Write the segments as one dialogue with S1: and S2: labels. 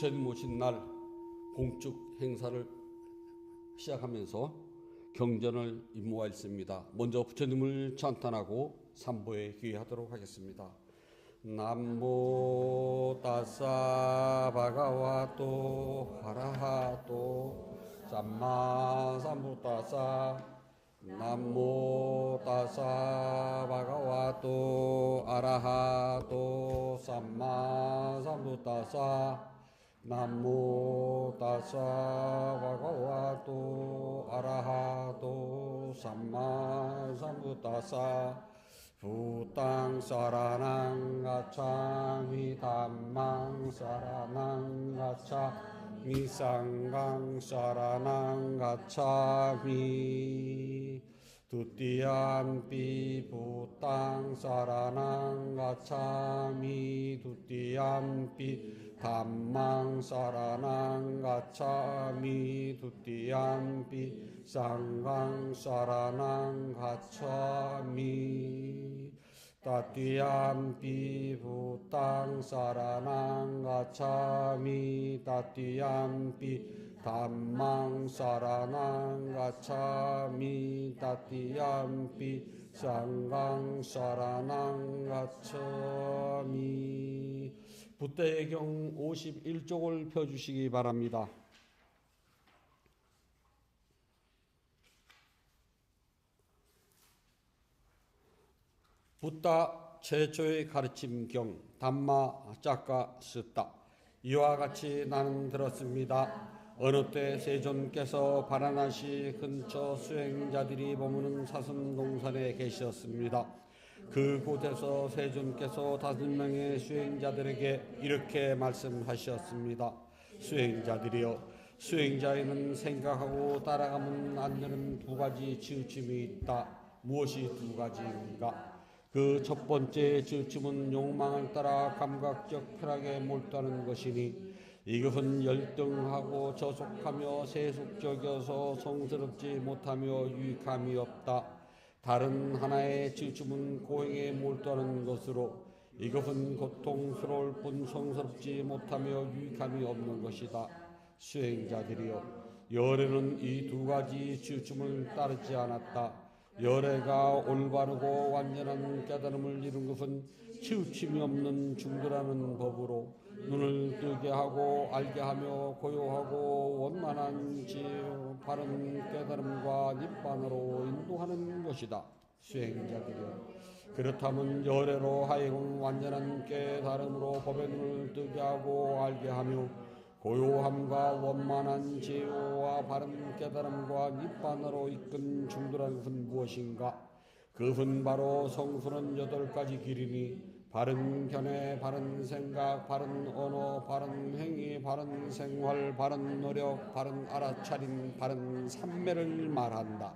S1: 부처님 오신 날 공축 행사를 시작하면서 경전을 임무하였습니다. 먼저 부처님을 찬탄하고 삼보에 귀의하도록 하겠습니다. 남모 따사 바가와또 하라하또 삼마 삼부따사 남모 따사 바가와또 아라하또 삼마 삼부따사 남모 따사 바가와또 아라하또 삼마 삼부따사 부땅 사라낭 가차미 담망 사라낭 가차미 상강 사라낭 가차미 두띠암피 부땅 사라낭 가차미 두띠암피 담망 사라낭 가차미 두띠암피 상강 사라낭 가차미 따띠암피 부땅 사라낭 가차미 따띠암피 담망 사라낭 가차미 따띠암피 상강 사라낭 가차미. 붓대경 51쪽을 펴주시기 바랍니다. 붓다 최초의 가르침경 담마 짝가 쓰다. 이와 같이 나는 들었습니다. 어느 때 세존께서 바라나시 근처 수행자들이 머무는 사슴동산에 계셨습니다. 그곳에서 세존께서 5명의 수행자들에게 이렇게 말씀하셨습니다. 수행자들이여, 수행자에는 생각하고 따라가면 안 되는 2가지 치우침이 있다. 무엇이 2가지인가? 그 첫 번째 치우침은 욕망을 따라 감각적 쾌락에 몰두하는 것이니 이것은 열등하고 저속하며 세속적이어서 성스럽지 못하며 유익함이 없다. 다른 하나의 치우침은 고행에 몰두하는 것으로 이것은 고통스러울 뿐 성스럽지 못하며 유익함이 없는 것이다. 수행자들이여, 열애는 이 2가지 치우침을 따르지 않았다. 열애가 올바르고 완전한 깨달음을 이룬 것은 치우침이 없는 중도라는 법으로 눈을 뜨게 하고 알게 하며 고요하고 원만한 지혜로 바른 깨달음과 니槃으로 인도하는 것이다. 수행자들이여, 그렇다면 열애로 하여금 완전한 깨달음으로 법의 눈을 뜨게 하고 알게 하며 고요함과 원만한 지혜와 바른 깨달음과 니槃으로 이끈 중도라는 것은 무엇인가? 그것은 바로 성수는 8가지 길이니 바른 견해, 바른 생각, 바른 언어, 바른 행위, 바른 생활, 바른 노력, 바른 알아차림, 바른 삼매를 말한다.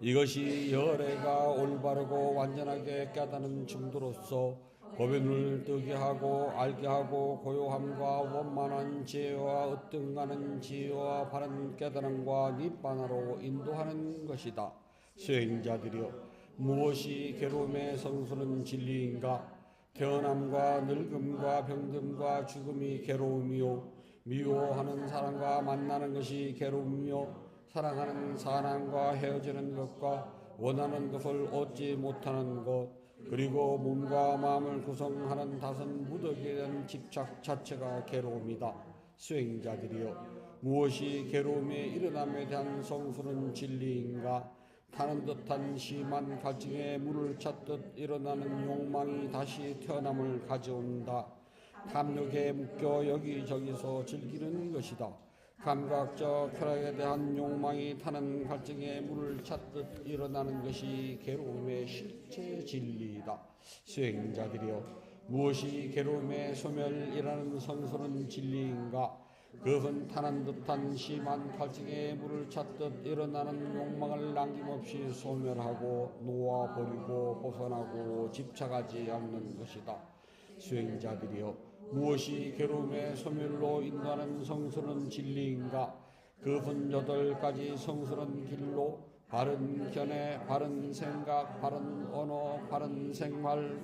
S1: 이것이 열애가 올바르고 완전하게 깨닫는 중도로서 법의 눈을 뜨게 하고 알게 하고 고요함과 원만한 지혜와 으뜸가는 지혜와 바른 깨달음과 니槃으로 인도하는 것이다. 수행자들이여, 무엇이 괴로움의 성수는 진리인가? 태어남과 늙음과 병듦과 죽음이 괴로움이요, 미워하는 사람과 만나는 것이 괴로움이요, 사랑하는 사람과 헤어지는 것과 원하는 것을 얻지 못하는 것, 그리고 몸과 마음을 구성하는 5 무더기에 대한 집착 자체가 괴로움이다. 수행자들이여, 무엇이 괴로움의 일어남에 대한 성수는 진리인가? 타는 듯한 심한 갈증에 물을 찾듯 일어나는 욕망이 다시 태어남을 가져온다. 탐욕에 묶여 여기저기서 즐기는 것이다. 감각적 쾌락에 대한 욕망이 타는 갈증에 물을 찾듯 일어나는 것이 괴로움의 실체 진리이다. 수행자들이여, 무엇이 괴로움의 소멸이라는 성소는 진리인가? 그것은 타는 듯한 심한 갈증에 물을 찾듯 일어나는 욕망을 남김없이 소멸하고 놓아버리고 벗어나고 집착하지 않는 것이다. 수행자들이여, 무엇이 괴로움의 소멸로 인도하는 성스러운 진리인가? 그것은 8가지 성스러운 길로 바른 견해, 바른 생각, 바른 언어, 바른 생활,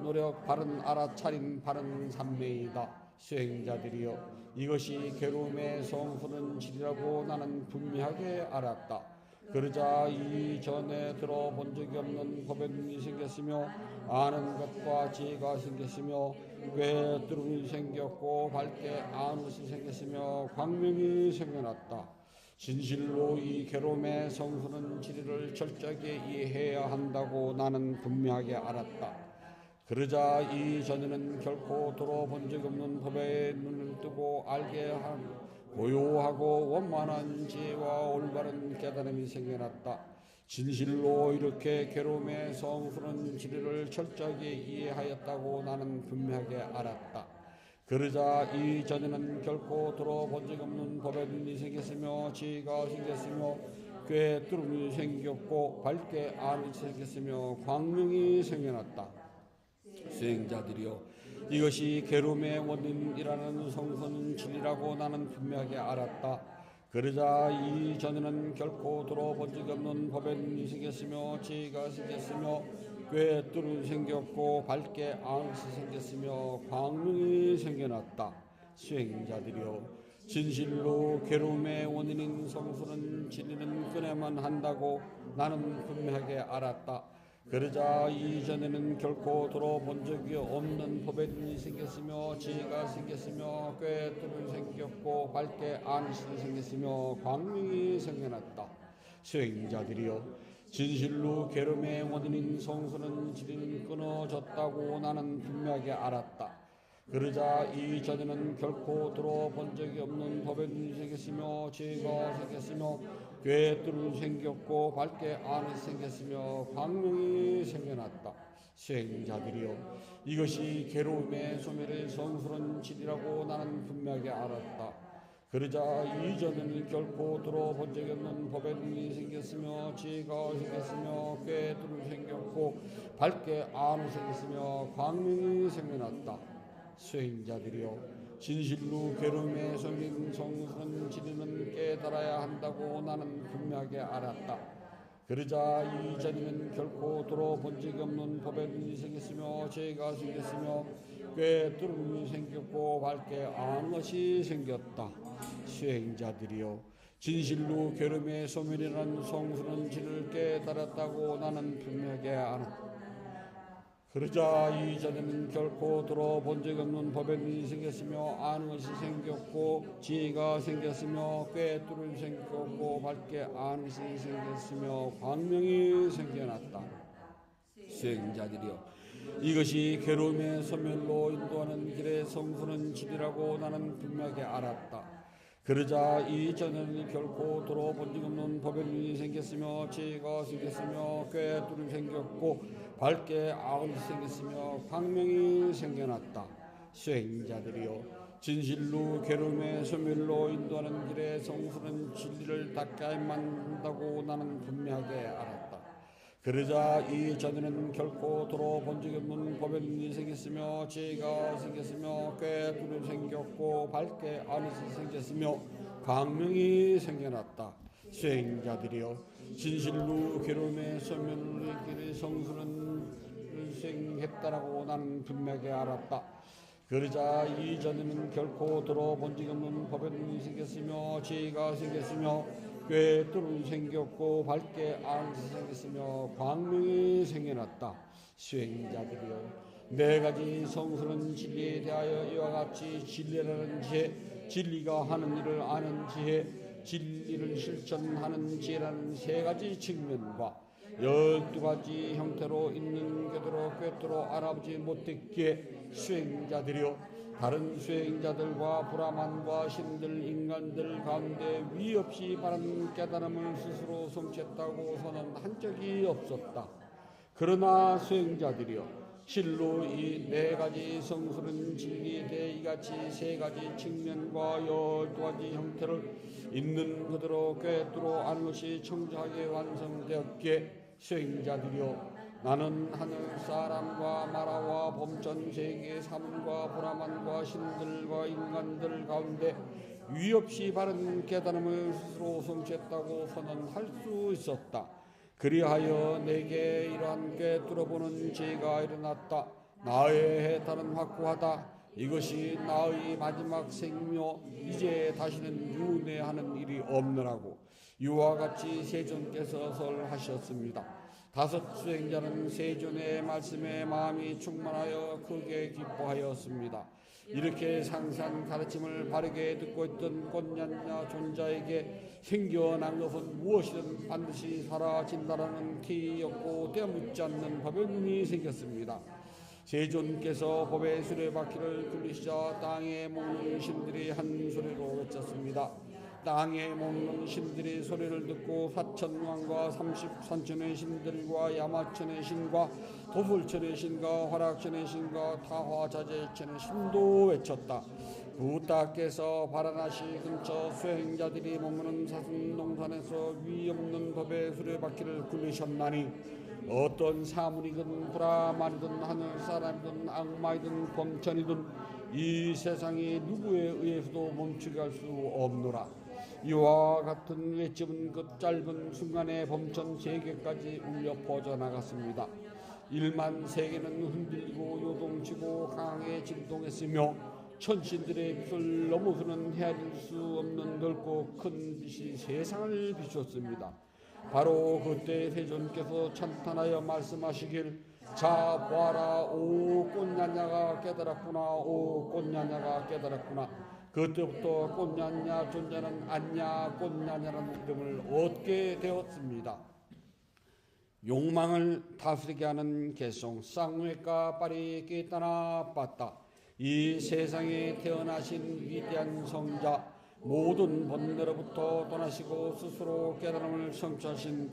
S1: 노력 바른 알아차림 바른 삼매이다. 수행자들이여 이것이 괴로움의 성수는 질이라고 나는 분명하게 알았다. 그러자 이전에 들어본 적이 없는 법의 눈이 생겼으며 아는 것과 지혜가 생겼으며 꿰뚫음이 생겼고 밝게 아는 것이 생겼으며 광명이 생겨났다. 진실로 이 괴로움의 성수는 진리를 철저하게 이해해야 한다고 나는 분명하게 알았다. 그러자 이전에는 결코 들어본 적 없는 법에 눈을 뜨고 알게 한 고요하고 원만한 지혜와 올바른 깨달음이 생겨났다. 진실로 이렇게 괴로움의 성스러운 진리를 철저하게 이해하였다고 나는 분명하게 알았다. 그러자 이전에는 결코 들어본 적 없는 법에 눈이 생겼으며 지혜가 생겼으며 꿰뚫음이 생겼고 밝게 아는 것이 생겼으며 광명이 생겨났다. 수행자들이여 이것이 괴로움의 원인이라는 성선 진리라고 나는 분명하게 알았다. 그러자 이전에는 결코 들어본 적이 없는 법에 눈이 생겼으며 지혜가 생겼으며 꿰뚫음이 생겼고 밝게 아는 것이 생겼으며 광명이 생겨났다. 수행자들이여 진실로 괴로움의 원인인 성수는 진리는 끊어야만 한다고 나는 분명하게 알았다. 그러자 이전에는 결코 들어본 적이 없는 법의 눈이 생겼으며 지혜가 생겼으며 꿰뚫음이 생겼고 밝게 아는 것이 생겼으며 광명이 생겨났다. 수행자들이여 진실로 괴로움의 원인인 성수는 진리는 끊어졌다고 나는 분명하게 알았다. 그러자 이전에는 결코 들어본 적이 없는 법의 눈이 생겼으며 지혜가 생겼으며 꿰뚫음이 생겼고 밝게 아는 것이 생겼으며 광명이 생겨났다. 수행자들이여 이것이 괴로움의 소멸의 성스러운 진리라고 나는 분명하게 알았다. 그러자 이전에는 결코 들어본 적이 없는 법의 눈이 생겼으며 지혜가 생겼으며 꿰뚫음이 생겼고 밝게 아는 것이 생겼으며 광명이 생겨났다. 수행자들이여 진실로 괴로움의 소멸인 성스러운 진리는 깨달아야 한다고 나는 분명하게 알았다. 그러자 이전에는 결코 들어본 적이 없는 법의 눈이 생겼으며 지혜가 생겼으며 꿰뚫음이 생겼고 밝게 아는 것이 생겼다. 수행자들이여 진실로 괴로움의 소멸이라는 성스러운 진리를 깨달았다고 나는 분명하게 알았다. 그러자 이전에는 결코 들어본 적이 없는 법의 눈이 생겼으며 아는 것이 생겼고 지혜가 생겼으며 꿰뚫음이 생겼고 밝게 아는 것이 생겼으며 광명이 생겨났다. 수행자들이여 이것이 괴로움의 소멸로 인도하는 길의 성수는 진리라고 나는 분명하게 알았다. 그러자 이전에는 결코 들어본 적 없는 법의 눈이 생겼으며 지혜가 생겼으며 꿰뚫음이 생겼고 밝게 아는 것이 생겼으며 광명이 생겨났다. 수행자들이여 진실로 괴로움의 소멸로 인도하는 길의 성수는 진리를 닦아야만 한다고 나는 분명하게 알았다. 그러자 이전에는 결코 들어본 적이 없는 법의 눈이 생겼으며 지혜가 생겼으며 꿰뚫음이 생겼고 밝게 아는 것이 생겼으며 광명이 생겨났다. 수행자들이여 진실로 괴로움의 소멸의 길의 성수는 수행했다라고 나는 분명하게 알았다. 그러자 이전에는 결코 들어본 적이 없는 법의 눈이 생겼으며 지혜가 생겼으며 꿰뚫음이 생겼고 밝게 아는 것이 생겼으며 광명이 생겨났다. 수행자들이여 네 가지 성스러운 진리에 대하여 이와 같이 진리라는 지혜, 진리가 하는 일을 아는 지혜, 진리를 실천하는 지혜라는 세 가지 측면과 12가지 형태로 있는 궤도로 꿰뚫어 알아보지 못했기에 수행자들이여 다른 수행자들과 브라만과 신들 인간들 가운데 위 없이 바른 깨달음을 스스로 성취했다고 선언한 적이 없었다. 그러나 수행자들이여 실로 이 네 가지 성스러운 진리에 대해 이같이 세 가지 측면과 12가지 형태를 있는 그대로 꿰뚫어 아는 것이 청정하게 완성되었기에 수행자들이여 나는 하늘 사람과 마라와 범전 세계 사문과 브라만과 신들과 인간들 가운데 위 없이 바른 깨달음을 스스로 성취했다고 선언할 수 있었다. 그리하여 내게 이러한 꿰뚫어보는 지혜가 일어났다. 나의 해탈은 확고하다. 이것이 나의 마지막 생이며 이제 다시는 윤회하는 일이 없느라고 이와 같이 세존께서 설하셨습니다. 다섯 수행자는 세존의 말씀에 마음이 충만하여 크게 기뻐하였습니다. 이렇게 상세한 가르침을 바르게 듣고 있던 꽃냐냐 존자에게 생겨난 것은 무엇이든 반드시 사라진다라는 티였고 때묻지 않는 법연이 생겼습니다. 세존께서 법의 수레바퀴를 굴리시자 땅에 먹는 신들이 한 소리로 외쳤습니다. 땅에 먹는 신들이 소리를 듣고 사천왕과 33천의 신들과 야마천의 신과 도불천의 신과 화락천의 신과 타화자재천의 신도 외쳤다. 부다께서 바라나시 근처 수행자들이 머무는 사슴동산에서 위없는 법의 수레바퀴를 굴리셨나니 어떤 사물이든 브라만이든 하늘사람이든 악마이든 범천이든 이 세상에 누구에 의해서도 멈추게 할 수 없노라. 이와 같은 외침은 그 짧은 순간에 범천 세계까지 울려 퍼져나갔습니다. 1만 세계는 흔들리고 요동치고 강하게 진동했으며 천신들의 빛을 넘어서는 헤아릴 수 없는 넓고 큰 빛이 세상을 비추었습니다. 바로 그때 세존께서 찬탄하여 말씀하시길 자 보아라 오 꽃냐냐가 깨달았구나 오 꽃냐냐가 깨달았구나. 그때부터 꽃냐냐 존재는 안냐 꽃냐냐라는 이름을 얻게 되었습니다. 욕망을 다스리게 하는 개송 쌍외가 빠리 깨따나 빠따. 이 세상에 태어나신 위대한 성자 모든 번뇌로부터 떠나시고 스스로 깨달음을 성취하신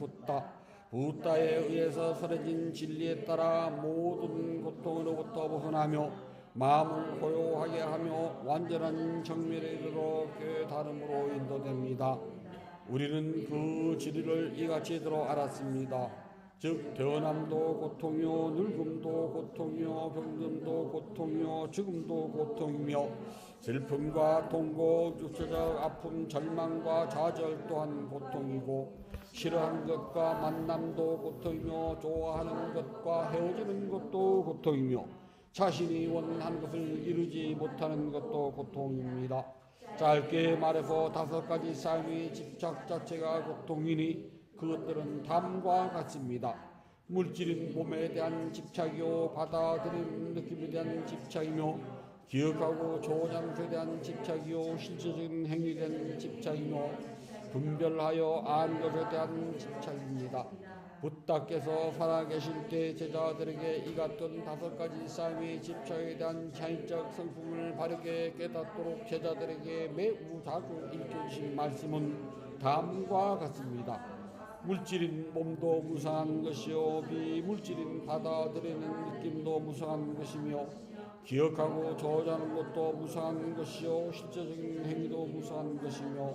S1: 부다에 의해서 설해진 진리에 따라 모든 고통으로부터 벗어나며 마음을 고요하게 하며 완전한 정밀에 이르러 깨달음으로 인도됩니다. 우리는 그 진리를 이같이 들어 알았습니다. 즉 태어남도 고통이요 늙음도 고통이요 병듦도 고통이요 죽음도 고통이며 슬픔과 통고 육체적 아픔 절망과 좌절 또한 고통이고 싫어하는 것과 만남도 고통이며 좋아하는 것과 헤어지는 것도 고통이며 자신이 원하는 것을 이루지 못하는 것도 고통입니다. 짧게 말해서 5가지 삶의 집착 자체가 고통이니 그것들은 다음과 같습니다. 물질인 몸에 대한 집착이요 받아들이는 느낌에 대한 집착이며 기억하고 조장수에 대한 집착이요 실제적인 행위에 대한 집착이며 분별하여 아는 것에 대한 집착입니다. 부다께서 살아계실 때 제자들에게 이 같은 5가지 삶의 집착에 대한 차이적 성품을 바르게 깨닫도록 제자들에게 매우 자주 일깨우신 말씀은 다음과 같습니다. 물질인 몸도 무상한 것이요 비물질인 받아들이는 느낌도 무상한 것이며 기억하고 저장하는 것도 무상한 것이요 실제적인 행위도 무상한 것이며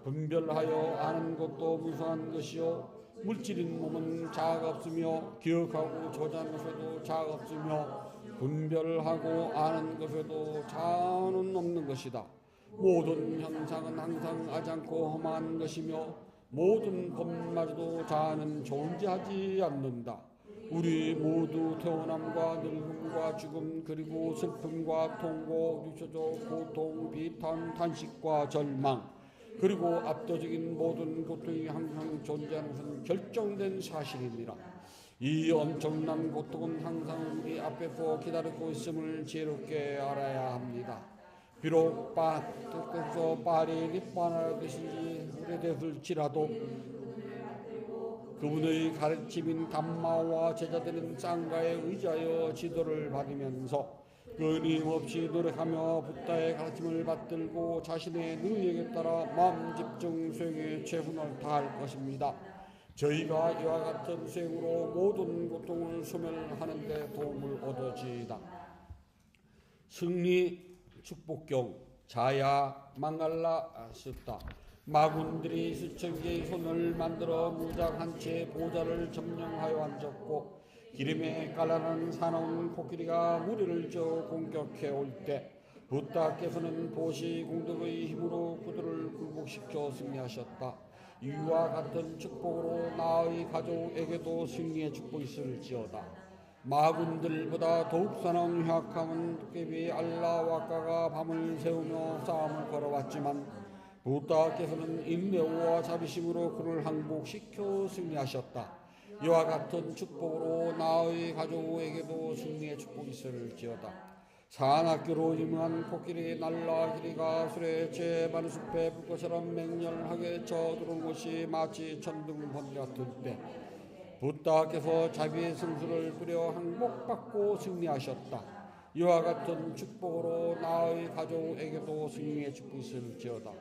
S1: 분별하여 아는 것도 무상한 것이요 물질인 몸은 자아가 없으며 기억하고 저장하는 것에도 자아가 없으며 분별하고 아는 것에도 자아는 없는 것이다. 모든 현상은 항상 아장코 험한 것이며 모든 법마저도 자아는 존재하지 않는다. 우리 모두 태어남과 늙음과 죽음 그리고 슬픔과 통고 육체적 고통 비탄 탄식과 절망 그리고 압도적인 모든 고통이 항상 존재하는 것은 결정된 사실입니다. 이 엄청난 고통은 항상 우리 앞에서 기다리고 있음을 지혜롭게 알아야 합니다. 비록 뜻에서 발이 립반하듯이 오래됐을지라도 그분의 가르침인 담마와 제자들은 쌍가에 의지하여 지도를 받으면서 끊임없이 노력하며 부다의 가르침을 받들고 자신의 능력에 따라 마음 집중 수행에 최선을 다할 것입니다. 저희가 이와 같은 수행으로 모든 고통을 소멸하는 데 도움을 얻어지이다. 승리 축복경 자야 망갈라 습다. 마군들이 수천 개의 손을 만들어 무장한 채 보좌를 점령하여 앉았고 기름에 깔라는 사나운 코끼리가 무리를 저 공격해 올 때 부다께서는 보시 공덕의 힘으로 그들을 굴복시켜 승리하셨다. 이와 같은 축복으로 나의 가족에게도 승리의 축복이 있을지어다. 마군들보다 더욱 사나운 흉악함은 도깨비 알라와까가 밤을 새우며 싸움을 걸어왔지만 부다께서는 인내와 자비심으로 그를 항복시켜 승리하셨다. 이와 같은 축복으로 나의 가족에게도 승리의 축복이 있을지어다. 산악교로 임한 코끼리 날라 길이가 술에 채 많은 숲에 불꽃처럼 맹렬하게 쳐들어온 것이 마치 천둥 번개 같을 때 부다께서 자비의 승수를 뿌려 항복받고 승리하셨다. 이와 같은 축복으로 나의 가족에게도 승리의 축복이 있을지어다.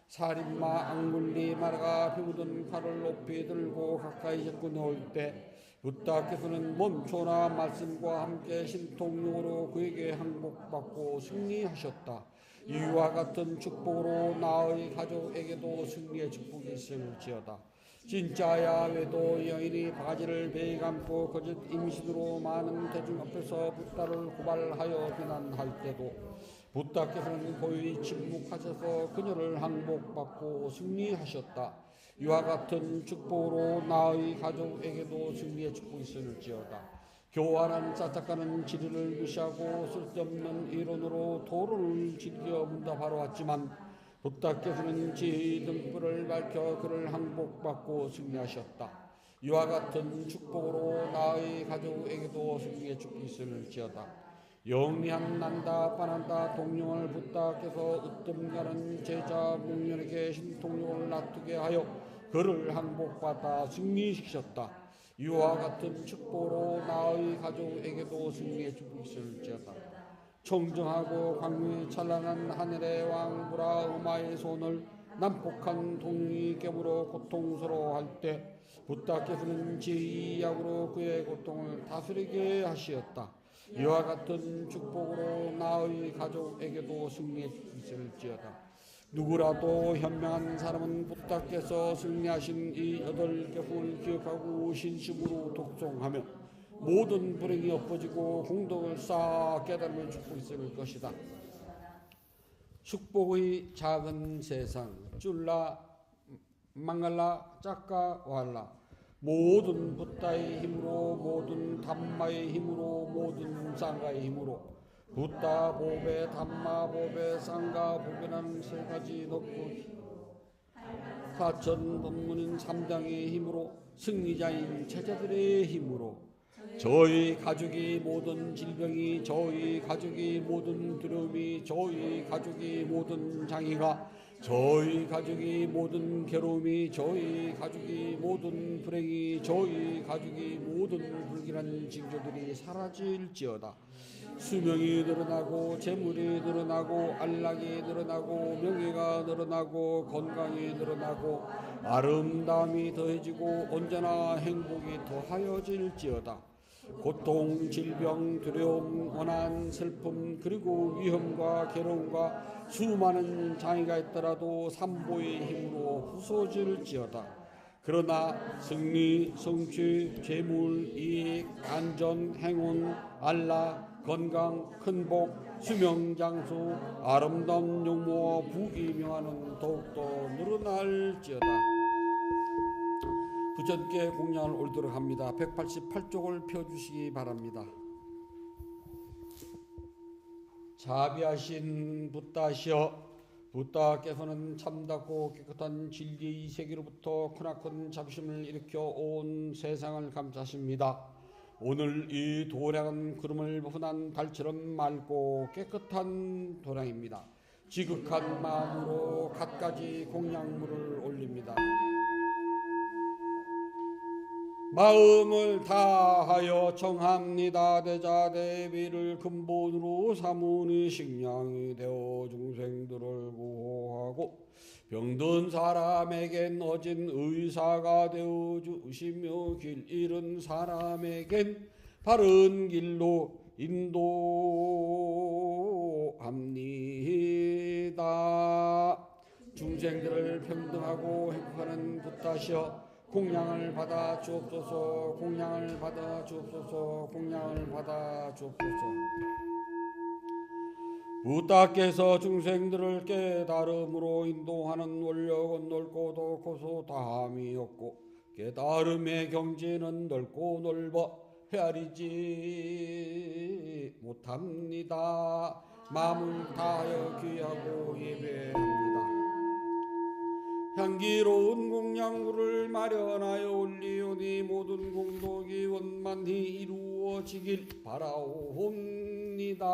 S1: 살인마 앙굴리 마라가 피 묻은 칼을 높이 들고 가까이 접근해올 때 부다께서는 멈춰나 말씀과 함께 신통력으로 그에게 항복받고 승리하셨다. 이와 같은 축복으로 나의 가족에게도 승리의 축복이 있을지어다. 진짜야 외도 여인이 바가지를 배에 감고 거짓 임신으로 많은 대중 앞에서 부다를 고발하여 비난할 때도 부다께서는 고요히 침묵하셔서 그녀를 항복받고 승리하셨다. 이와 같은 축복으로 나의 가족에게도 승리의 축복이 있을지어다. 교활한 짜짝가는 진리를 무시하고 쓸데없는 이론으로 토론을 즐겨 문답하러 왔지만 부다께서는 지혜의 등불을 밝혀 그를 항복받고 승리하셨다. 이와 같은 축복으로 나의 가족에게도 승리의 축복이 있을지어다. 영리한 난다 빠난다 동령을 부다께서 으뜸가는 제자 목련에게 신통력을 놔두게 하여 그를 항복받아 승리시키셨다. 이와 같은 축복으로 나의 가족에게도 승리의 축복이 있을지어다. 청정하고 광명이 찬란한 하늘의 왕 브라흐마의 손을 난폭한 동이 깨물어 고통스러워할 때 부다께서는 지휘약으로 그의 고통을 다스리게 하시었다. 이와 같은 축복으로 나의 가족에게도 승리의 축복이 있을지어다. 누구라도 현명한 사람은 부다께서 승리하신 이 8개 후를 기억하고 신심으로 독송하며 모든 불행이 엎어지고 공덕을 쌓아 깨달음을 축복이 있을 것이다. 축복의 작은 세상 쫄라 망갈라 짝가 왈라 모든 부다의 힘으로 모든 담마의 힘으로 모든 쌍가의 힘으로 부다 보배 담마 보배 쌍가 보배라는 세 가지 높고 사천 법문인 3당의 힘으로 승리자인 제자들의 힘으로 저희 가족이 모든 질병이 저희 가족이 모든 두려움이 저희 가족이 모든 장애가 저희 가족이 모든 괴로움이 저희 가족이 모든 불행이 저희 가족이 모든 불길한 징조들이 사라질지어다. 수명이 늘어나고 재물이 늘어나고 안락이 늘어나고 명예가 늘어나고 건강이 늘어나고 아름다움이 더해지고 언제나 행복이 더하여질지어다. 고통, 질병, 두려움, 원한, 슬픔, 그리고 위험과 괴로움과 수많은 장애가 있더라도 삼보의 힘으로 부서질지어다. 그러나 승리, 성취, 재물, 이익, 안전, 행운, 안락, 건강, 큰복, 수명, 장수, 아름다운 용모와 부귀명화는 더욱더 늘어날지어다. 부처님께 공양을 올리도록 합니다. 188쪽을 펴주시기 바랍니다. 자비하신 부다시여, 부다께서는 참답고 깨끗한 진리의 세계로부터 크나큰 자비심을 일으켜 온 세상을 감싸십니다. 오늘 이 도량은 구름을 벗어난 달처럼 맑고 깨끗한 도량입니다. 지극한 마음으로 갖가지 공양물을 올립니다. 마음을 다하여 청합니다. 대자 대비를 근본으로 삼으니 식량이 되어 중생들을 보호하고 병든 사람에겐 어진 의사가 되어 주시며 길 잃은 사람에겐 바른 길로 인도합니다. 중생들을 평등하고 행복하는 부다시여, 공양을 받아 주옵소서. 공양을 받아 주옵소서. 공양을 받아 주옵소서. 부다께서 중생들을 깨달음으로 인도하는 원력은 넓고 덕고서 다함이 없고 깨달음의 경지는 넓고 넓어 헤아리지 못합니다. 마음을 다하여 귀하고 예배합니다. 향기로운 공양물을 마련하여 올리오니 모든 공덕이 원만히 이루어지길 바라옵니다.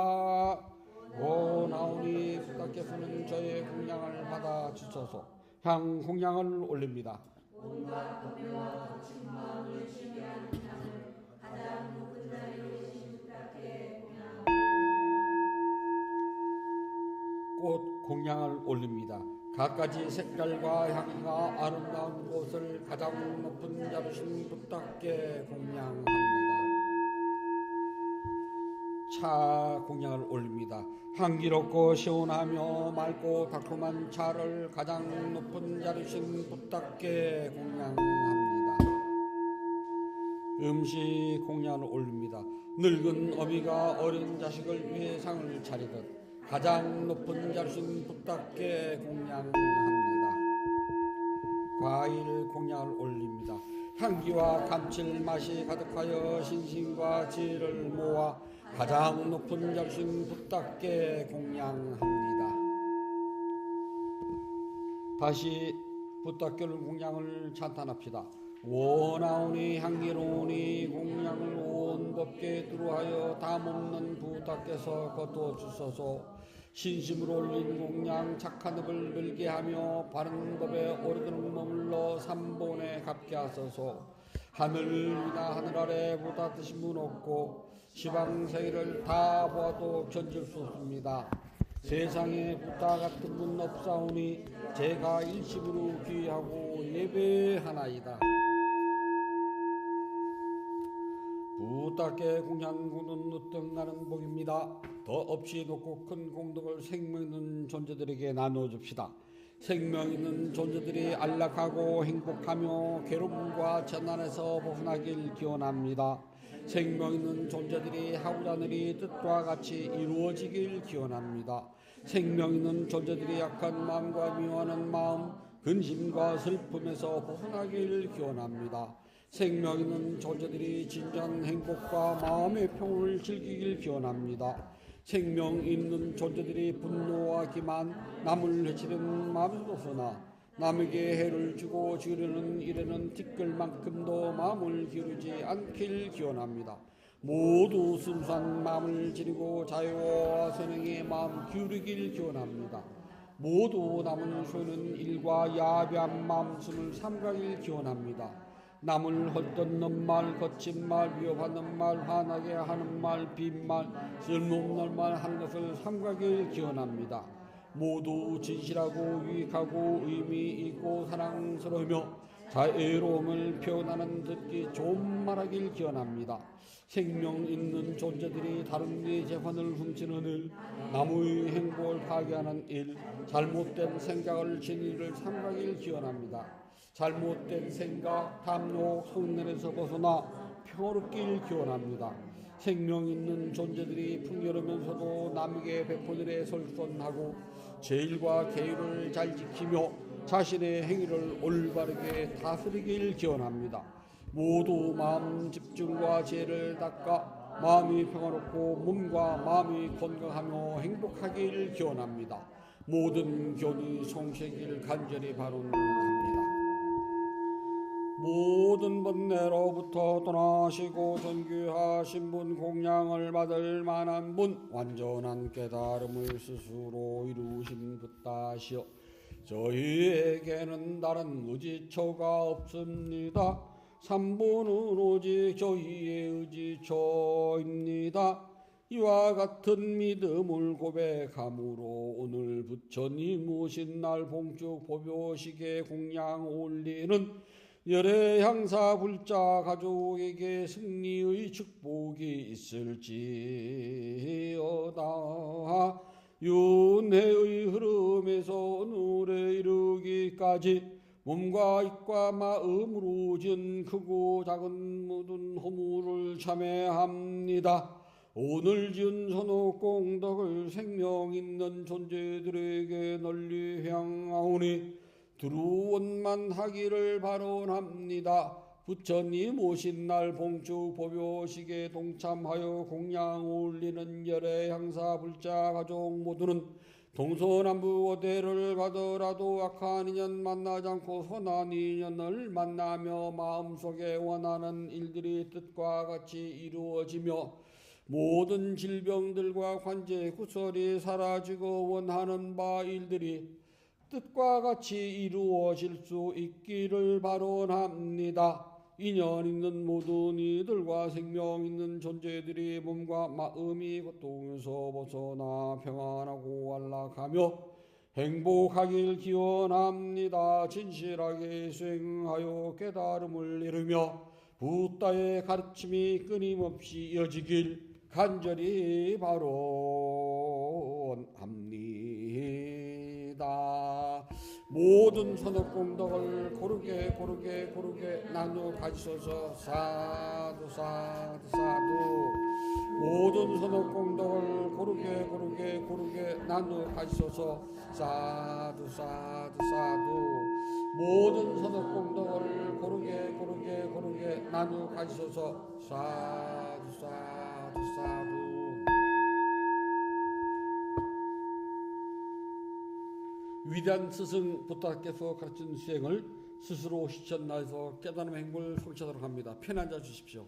S1: 원하오니 부탁께서는 저의 공양을 받아 주소서. 향 공양을 올립니다. 온갖 법료와 거친 마음을 심의하는 향을 가장 높은 자리에 계신 부탁께 꽃 공양을 올립니다. 갖가지 색깔과 향기가 아름다운 곳을 가장 높은 자리신 부탁께 공양합니다. 차 공양을 올립니다. 향기롭고 시원하며 맑고 달콤한 차를 가장 높은 자리신 부탁께 공양합니다. 음식 공양을 올립니다. 늙은 어미가 어린 자식을 위해 상을 차리듯 가장 높은 자리신 부탁께 공양합니다. 과일 공양을 올립니다. 향기와 감칠맛이 가득하여 신심과 지혜를 모아 가장 높은 자리신 부탁께 공양합니다. 다시 부탁교를 공양을 찬탄합시다. 원하오니 향기로우니 공양을 온 법계 두루하여 담없는 부탁께서 거두어주소서. 신심으로 올린 공양 착한 업을 늘게 하며 바른 법에 오르도록 머물러 삼본에 갚게 하소서. 하늘이나 하늘 아래 보다 드신 분 없고 시방세계를 다 보아도 견질 수 없습니다. 세상에 부탁 같은 분 없사오니 제가 일심으로 귀하고 예배하나이다. 부탁께 공양구는 으뜸나는 복입니다. 더 없이 높고 큰 공덕을 생명 있는 존재들에게 나눠줍시다. 생명 있는 존재들이 안락하고 행복하며 괴로움과 재난에서 벗어나길 기원합니다. 생명 있는 존재들이 하고자 하는 일이 뜻과 같이 이루어지길 기원합니다. 생명 있는 존재들이 약한 마음과 미워하는 마음, 근심과 슬픔에서 벗어나길 기원합니다. 생명 있는 존재들이 진정한 행복과 마음의 평온을 즐기길 기원합니다. 생명 있는 존재들이 분노와 기만, 남을 해치려는 마음에서 벗어나 남에게 해를 주고 지으려는 일에는 티끌만큼도 마음을 기울이지 않길 기원합니다. 모두 순수한 마음을 지니고 자유와 선행의 마음 기울이길 기원합니다. 모두 남을 쏘는 일과 야비한 마음씀을 삼가길 기원합니다. 남을 헐뜯는 말, 거친 말, 위협하는 말, 화나게 하는 말, 빈말, 쓸모없는 말 하는 것을 삼가길 기원합니다. 모두 진실하고 유익하고 의미 있고 사랑스러우며 자애로움을 표현하는 듣기 좋은 말하길 기원합니다. 생명 있는 존재들이 다른 이의 재판을 훔치는 일, 남의 행복을 파괴하는 일, 잘못된 생각을 지니를 삼가길 기원합니다. 잘못된 생각, 탐욕, 속내에서 벗어나 평화롭길 기원합니다. 생명 있는 존재들이 풍요로우면서도 남에게 베풀 일에 솔선하고 제일과 계율을 잘 지키며 자신의 행위를 올바르게 다스리길 기원합니다. 모두 마음 집중과 지혜를 닦아 마음이 평화롭고 몸과 마음이 건강하며 행복하길 기원합니다. 모든 교리 성취길 간절히 바랍니다. 모든 번뇌로부터 떠나시고 존귀하신 분, 공양을 받을 만한 분, 완전한 깨달음을 스스로 이루신 붓다시여 저희에게는 다른 의지처가 없습니다. 삼분은 오직 저희의 의지처입니다. 이와 같은 믿음을 고백함으로 오늘 부처님 오신 날 봉축 보묘식에 공양 올리는 열애 향사 불자 가족에게 승리의 축복이 있을지어다. 윤회의 흐름에서 오늘에 이르기까지 몸과 입과 마음으로 지은 크고 작은 모든 허물을 참회합니다. 오늘 지은 선악 공덕을 생명 있는 존재들에게 널리 향하오니 두루원만하기를 발언합니다. 부처님 오신 날 봉축 법요식에 동참하여 공양 올리는 열애 향사 불자 가족 모두는 동서남북 어디를 가더라도 악한 인연 만나지 않고 선한 인연을 만나며 마음속에 원하는 일들이 뜻과 같이 이루어지며 모든 질병들과 관제 구설이 사라지고 원하는 바 일들이 뜻과 같이 이루어질 수 있기를 바라옵니다. 인연 있는 모든 이들과 생명 있는 존재들이 몸과 마음이 고통에서 벗어나 평안하고 안락하며 행복하길 기원합니다. 진실하게 수행하여 깨달음을 이루며 부다의 가르침이 끊임없이 이어지길 간절히 바라옵니다. 모든 선업공덕을 고르게 나누어 가지소서. 사두 사두 사두. 모든 선업공덕을 고르게 나누어 가지소서. 사두 사두 사두. 모든 선업공덕을 고르게 나누어 가지소서. 사두 사두 사두. 위대한 스승 부타께서 가르친 수행을 스스로 실천하여서 깨달음의 행복을 성취하도록 합니다. 편히 앉아 주십시오.